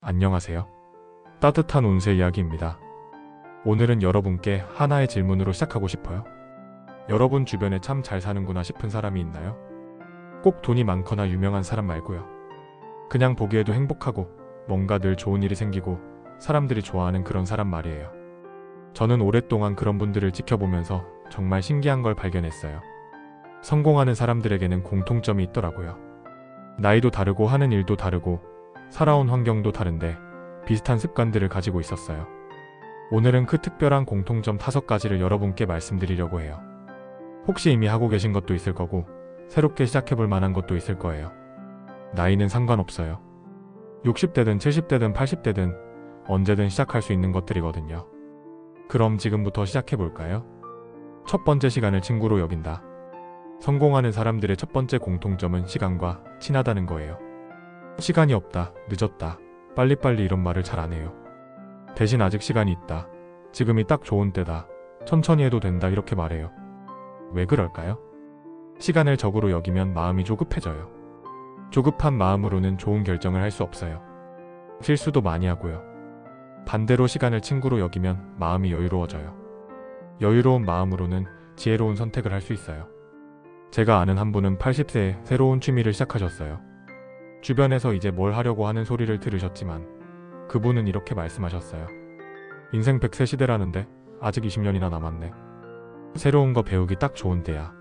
안녕하세요. 따뜻한 운세 이야기입니다. 오늘은 여러분께 하나의 질문으로 시작하고 싶어요. 여러분 주변에 참 잘 사는구나 싶은 사람이 있나요? 꼭 돈이 많거나 유명한 사람 말고요. 그냥 보기에도 행복하고 뭔가 늘 좋은 일이 생기고 사람들이 좋아하는 그런 사람 말이에요. 저는 오랫동안 그런 분들을 지켜보면서 정말 신기한 걸 발견했어요. 성공하는 사람들에게는 공통점이 있더라고요. 나이도 다르고 하는 일도 다르고 살아온 환경도 다른데 비슷한 습관들을 가지고 있었어요. 오늘은 그 특별한 공통점 5가지를 여러분께 말씀드리려고 해요. 혹시 이미 하고 계신 것도 있을 거고 새롭게 시작해볼 만한 것도 있을 거예요. 나이는 상관없어요. 60대든 70대든 80대든 언제든 시작할 수 있는 것들이거든요. 그럼 지금부터 시작해볼까요? 첫 번째, 시간을 친구로 여긴다. 성공하는 사람들의 첫 번째 공통점은 시간과 친하다는 거예요. 시간이 없다, 늦었다, 빨리빨리 이런 말을 잘 안 해요. 대신 아직 시간이 있다, 지금이 딱 좋은 때다, 천천히 해도 된다 이렇게 말해요. 왜 그럴까요? 시간을 적으로 여기면 마음이 조급해져요. 조급한 마음으로는 좋은 결정을 할 수 없어요. 실수도 많이 하고요. 반대로 시간을 친구로 여기면 마음이 여유로워져요. 여유로운 마음으로는 지혜로운 선택을 할 수 있어요. 제가 아는 한 분은 80세에 새로운 취미를 시작하셨어요. 주변에서 이제 뭘 하려고 하는 소리를 들으셨지만 그분은 이렇게 말씀하셨어요. 인생 100세 시대라는데 아직 20년이나 남았네. 새로운 거 배우기 딱 좋은 때야.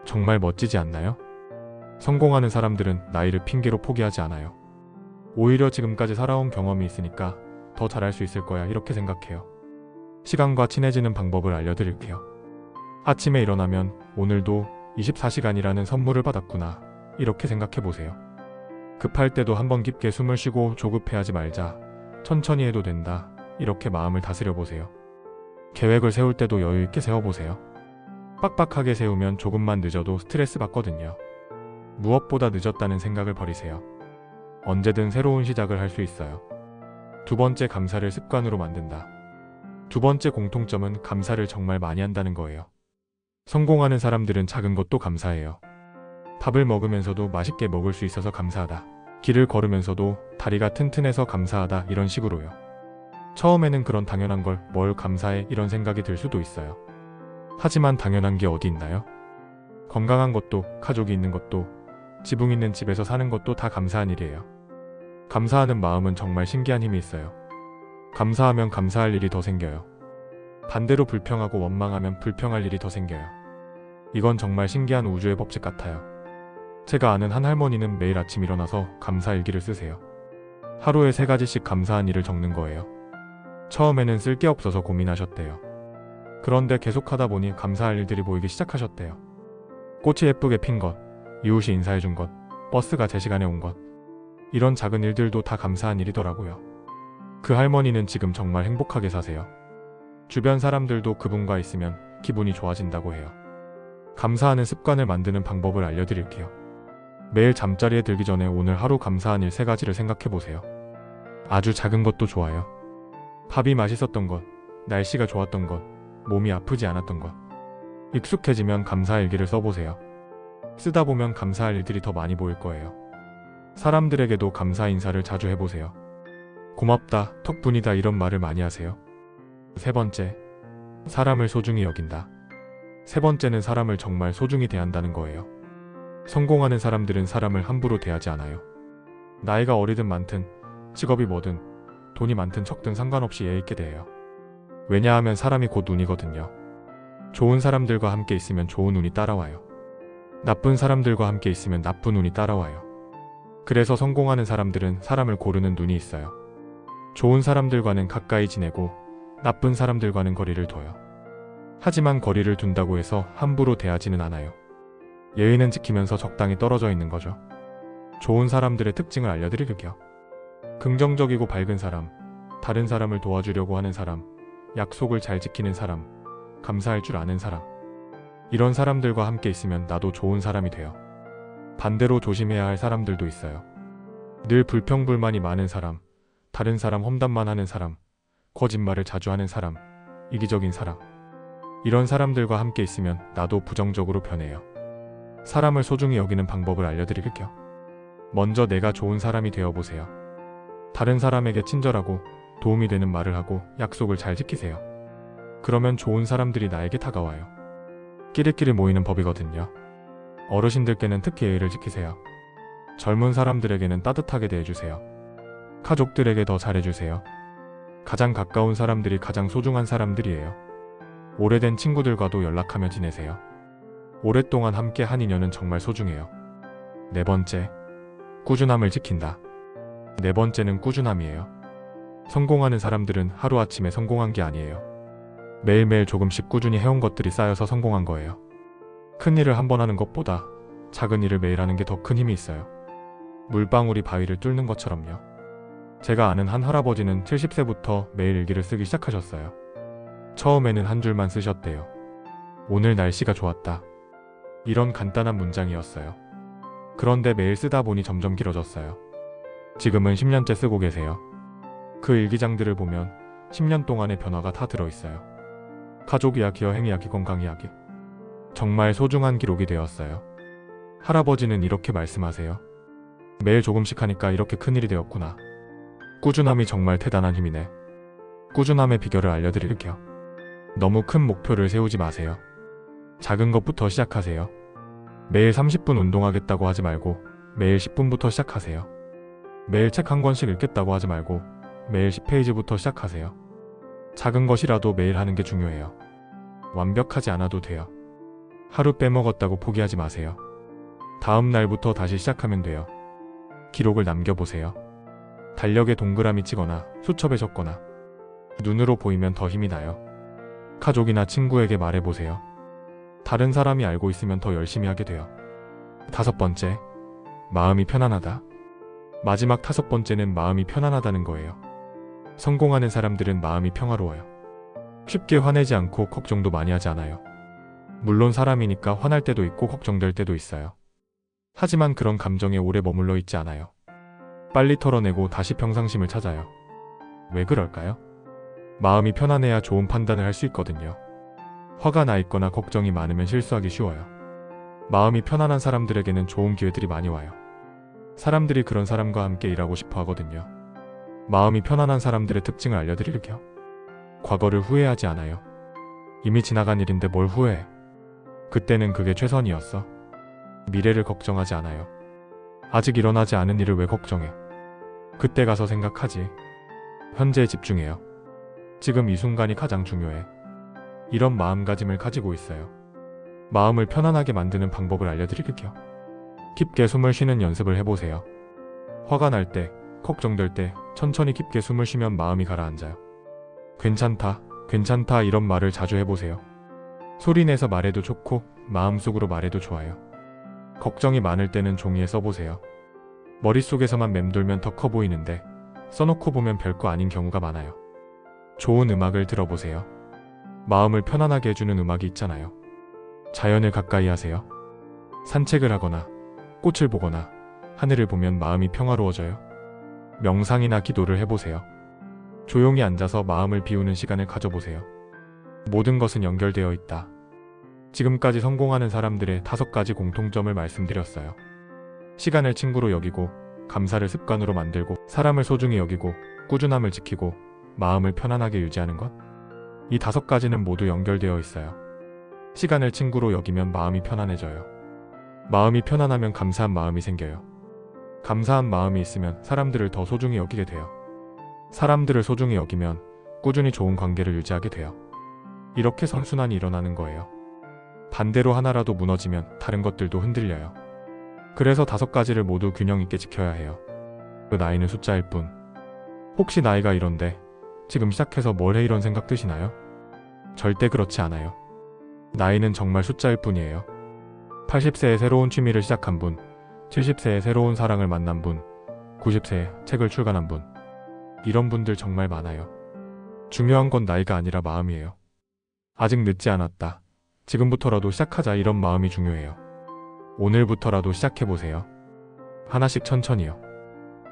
정말 멋지지 않나요? 성공하는 사람들은 나이를 핑계로 포기하지 않아요. 오히려 지금까지 살아온 경험이 있으니까 더 잘할 수 있을 거야 이렇게 생각해요. 시간과 친해지는 방법을 알려드릴게요. 아침에 일어나면 오늘도 24시간이라는 선물을 받았구나 이렇게 생각해보세요. 급할 때도 한번 깊게 숨을 쉬고 조급해하지 말자, 천천히 해도 된다 이렇게 마음을 다스려보세요. 계획을 세울 때도 여유있게 세워보세요. 빡빡하게 세우면 조금만 늦어도 스트레스 받거든요. 무엇보다 늦었다는 생각을 버리세요. 언제든 새로운 시작을 할 수 있어요. 두 번째, 감사를 습관으로 만든다. 두 번째 공통점은 감사를 정말 많이 한다는 거예요. 성공하는 사람들은 작은 것도 감사해요. 밥을 먹으면서도 맛있게 먹을 수 있어서 감사하다. 길을 걸으면서도 다리가 튼튼해서 감사하다 이런 식으로요. 처음에는 그런 당연한 걸 뭘 감사해 이런 생각이 들 수도 있어요. 하지만 당연한 게 어디 있나요? 건강한 것도, 가족이 있는 것도, 지붕 있는 집에서 사는 것도 다 감사한 일이에요. 감사하는 마음은 정말 신기한 힘이 있어요. 감사하면 감사할 일이 더 생겨요. 반대로 불평하고 원망하면 불평할 일이 더 생겨요. 이건 정말 신기한 우주의 법칙 같아요. 제가 아는 한 할머니는 매일 아침 일어나서 감사 일기를 쓰세요. 하루에 3가지씩 감사한 일을 적는 거예요. 처음에는 쓸 게 없어서 고민하셨대요. 그런데 계속하다 보니 감사할 일들이 보이기 시작하셨대요. 꽃이 예쁘게 핀 것, 이웃이 인사해준 것, 버스가 제 시간에 온 것, 이런 작은 일들도 다 감사한 일이더라고요. 그 할머니는 지금 정말 행복하게 사세요. 주변 사람들도 그분과 있으면 기분이 좋아진다고 해요. 감사하는 습관을 만드는 방법을 알려드릴게요. 매일 잠자리에 들기 전에 오늘 하루 감사한 일 3가지를 생각해보세요. 아주 작은 것도 좋아요. 밥이 맛있었던 것, 날씨가 좋았던 것, 몸이 아프지 않았던 것. 익숙해지면 감사 일기를 써보세요. 쓰다 보면 감사할 일들이 더 많이 보일 거예요. 사람들에게도 감사 인사를 자주 해보세요. 고맙다, 덕분이다 이런 말을 많이 하세요. 세 번째, 사람을 소중히 여긴다. 세 번째는 사람을 정말 소중히 대한다는 거예요. 성공하는 사람들은 사람을 함부로 대하지 않아요. 나이가 어리든 많든, 직업이 뭐든, 돈이 많든 적든 상관없이 예의 있게 대해요. 왜냐하면 사람이 곧 운이거든요. 좋은 사람들과 함께 있으면 좋은 운이 따라와요. 나쁜 사람들과 함께 있으면 나쁜 운이 따라와요. 그래서 성공하는 사람들은 사람을 고르는 눈이 있어요. 좋은 사람들과는 가까이 지내고 나쁜 사람들과는 거리를 둬요. 하지만 거리를 둔다고 해서 함부로 대하지는 않아요. 예의는 지키면서 적당히 떨어져 있는 거죠. 좋은 사람들의 특징을 알려드릴게요. 긍정적이고 밝은 사람, 다른 사람을 도와주려고 하는 사람, 약속을 잘 지키는 사람, 감사할 줄 아는 사람. 이런 사람들과 함께 있으면 나도 좋은 사람이 돼요. 반대로 조심해야 할 사람들도 있어요. 늘 불평불만이 많은 사람, 다른 사람 험담만 하는 사람, 거짓말을 자주 하는 사람, 이기적인 사람. 이런 사람들과 함께 있으면 나도 부정적으로 변해요. 사람을 소중히 여기는 방법을 알려드릴게요. 먼저 내가 좋은 사람이 되어보세요. 다른 사람에게 친절하고 도움이 되는 말을 하고 약속을 잘 지키세요. 그러면 좋은 사람들이 나에게 다가와요. 끼리끼리 모이는 법이거든요. 어르신들께는 특히 예의를 지키세요. 젊은 사람들에게는 따뜻하게 대해주세요. 가족들에게 더 잘해주세요. 가장 가까운 사람들이 가장 소중한 사람들이에요. 오래된 친구들과도 연락하며 지내세요. 오랫동안 함께 한 인연은 정말 소중해요. 네 번째, 꾸준함을 지킨다. 네 번째는 꾸준함이에요. 성공하는 사람들은 하루아침에 성공한 게 아니에요. 매일매일 조금씩 꾸준히 해온 것들이 쌓여서 성공한 거예요. 큰 일을 한 번 하는 것보다 작은 일을 매일 하는 게 더 큰 힘이 있어요. 물방울이 바위를 뚫는 것처럼요. 제가 아는 한 할아버지는 70세부터 매일 일기를 쓰기 시작하셨어요. 처음에는 한 줄만 쓰셨대요. 오늘 날씨가 좋았다. 이런 간단한 문장이었어요. 그런데 매일 쓰다 보니 점점 길어졌어요. 지금은 10년째 쓰고 계세요. 그 일기장들을 보면 10년 동안의 변화가 다 들어있어요. 가족 이야기, 여행 이야기, 건강 이야기. 정말 소중한 기록이 되었어요. 할아버지는 이렇게 말씀하세요. 매일 조금씩 하니까 이렇게 큰일이 되었구나. 꾸준함이 정말 대단한 힘이네. 꾸준함의 비결을 알려드릴게요. 너무 큰 목표를 세우지 마세요. 작은 것부터 시작하세요. 매일 30분 운동하겠다고 하지 말고 매일 10분부터 시작하세요. 매일 책 한 권씩 읽겠다고 하지 말고 매일 10페이지부터 시작하세요. 작은 것이라도 매일 하는 게 중요해요. 완벽하지 않아도 돼요. 하루 빼먹었다고 포기하지 마세요. 다음 날부터 다시 시작하면 돼요. 기록을 남겨보세요. 달력에 동그라미 치거나 수첩에 적거나 눈으로 보이면 더 힘이 나요. 가족이나 친구에게 말해보세요. 다른 사람이 알고 있으면 더 열심히 하게 돼요. 다섯 번째, 마음이 편안하다. 마지막 다섯 번째는 마음이 편안하다는 거예요. 성공하는 사람들은 마음이 평화로워요. 쉽게 화내지 않고 걱정도 많이 하지 않아요. 물론 사람이니까 화날 때도 있고 걱정될 때도 있어요. 하지만 그런 감정에 오래 머물러 있지 않아요. 빨리 털어내고 다시 평상심을 찾아요. 왜 그럴까요? 마음이 편안해야 좋은 판단을 할 수 있거든요. 화가 나 있거나 걱정이 많으면 실수하기 쉬워요. 마음이 편안한 사람들에게는 좋은 기회들이 많이 와요. 사람들이 그런 사람과 함께 일하고 싶어 하거든요. 마음이 편안한 사람들의 특징을 알려드릴게요. 과거를 후회하지 않아요. 이미 지나간 일인데 뭘 후회해. 그때는 그게 최선이었어. 미래를 걱정하지 않아요. 아직 일어나지 않은 일을 왜 걱정해. 그때 가서 생각하지. 현재에 집중해요. 지금 이 순간이 가장 중요해. 이런 마음가짐을 가지고 있어요. 마음을 편안하게 만드는 방법을 알려드릴게요. 깊게 숨을 쉬는 연습을 해보세요. 화가 날 때, 걱정될 때 천천히 깊게 숨을 쉬면 마음이 가라앉아요. 괜찮다, 괜찮다 이런 말을 자주 해보세요. 소리내서 말해도 좋고 마음속으로 말해도 좋아요. 걱정이 많을 때는 종이에 써보세요. 머릿속에서만 맴돌면 더 커 보이는데 써놓고 보면 별거 아닌 경우가 많아요. 좋은 음악을 들어보세요. 마음을 편안하게 해주는 음악이 있잖아요. 자연을 가까이 하세요. 산책을 하거나 꽃을 보거나 하늘을 보면 마음이 평화로워져요. 명상이나 기도를 해보세요. 조용히 앉아서 마음을 비우는 시간을 가져보세요. 모든 것은 연결되어 있다. 지금까지 성공하는 사람들의 5가지 공통점을 말씀드렸어요. 시간을 친구로 여기고, 감사를 습관으로 만들고, 사람을 소중히 여기고, 꾸준함을 지키고, 마음을 편안하게 유지하는 것. 이 5가지는 모두 연결되어 있어요. 시간을 친구로 여기면 마음이 편안해져요. 마음이 편안하면 감사한 마음이 생겨요. 감사한 마음이 있으면 사람들을 더 소중히 여기게 돼요. 사람들을 소중히 여기면 꾸준히 좋은 관계를 유지하게 돼요. 이렇게 선순환이 일어나는 거예요. 반대로 하나라도 무너지면 다른 것들도 흔들려요. 그래서 5가지를 모두 균형 있게 지켜야 해요. 그 나이는 숫자일 뿐. 혹시 나이가 이런데 지금 시작해서 뭘 해 이런 생각 드시나요? 절대 그렇지 않아요. 나이는 정말 숫자일 뿐이에요. 80세에 새로운 취미를 시작한 분, 70세에 새로운 사랑을 만난 분, 90세에 책을 출간한 분. 이런 분들 정말 많아요. 중요한 건 나이가 아니라 마음이에요. 아직 늦지 않았다. 지금부터라도 시작하자 이런 마음이 중요해요. 오늘부터라도 시작해보세요. 하나씩 천천히요.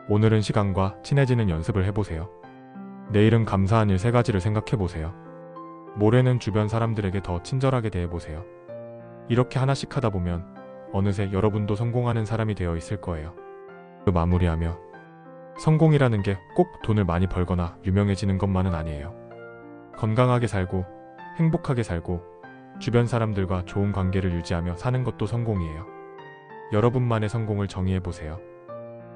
오늘은 시간과 친해지는 연습을 해보세요. 내일은 감사한 일 3가지를 생각해보세요. 모레는 주변 사람들에게 더 친절하게 대해보세요. 이렇게 하나씩 하다 보면 어느새 여러분도 성공하는 사람이 되어 있을 거예요. 마무리하며 성공이라는 게 꼭 돈을 많이 벌거나 유명해지는 것만은 아니에요. 건강하게 살고, 행복하게 살고, 주변 사람들과 좋은 관계를 유지하며 사는 것도 성공이에요. 여러분만의 성공을 정의해보세요.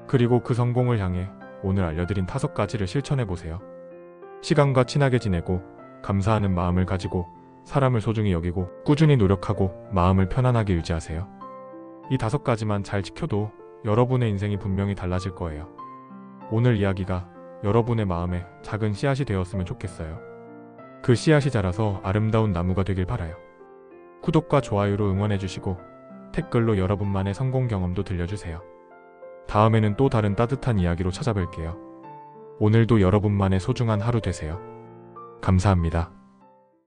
그리고 그 성공을 향해 오늘 알려드린 5가지를 실천해보세요. 시간과 친하게 지내고, 감사하는 마음을 가지고, 사람을 소중히 여기고, 꾸준히 노력하고, 마음을 편안하게 유지하세요. 이 5가지만 잘 지켜도 여러분의 인생이 분명히 달라질 거예요. 오늘 이야기가 여러분의 마음에 작은 씨앗이 되었으면 좋겠어요. 그 씨앗이 자라서 아름다운 나무가 되길 바라요. 구독과 좋아요로 응원해주시고 댓글로 여러분만의 성공 경험도 들려주세요. 다음에는 또 다른 따뜻한 이야기로 찾아뵐게요. 오늘도 여러분만의 소중한 하루 되세요. 감사합니다.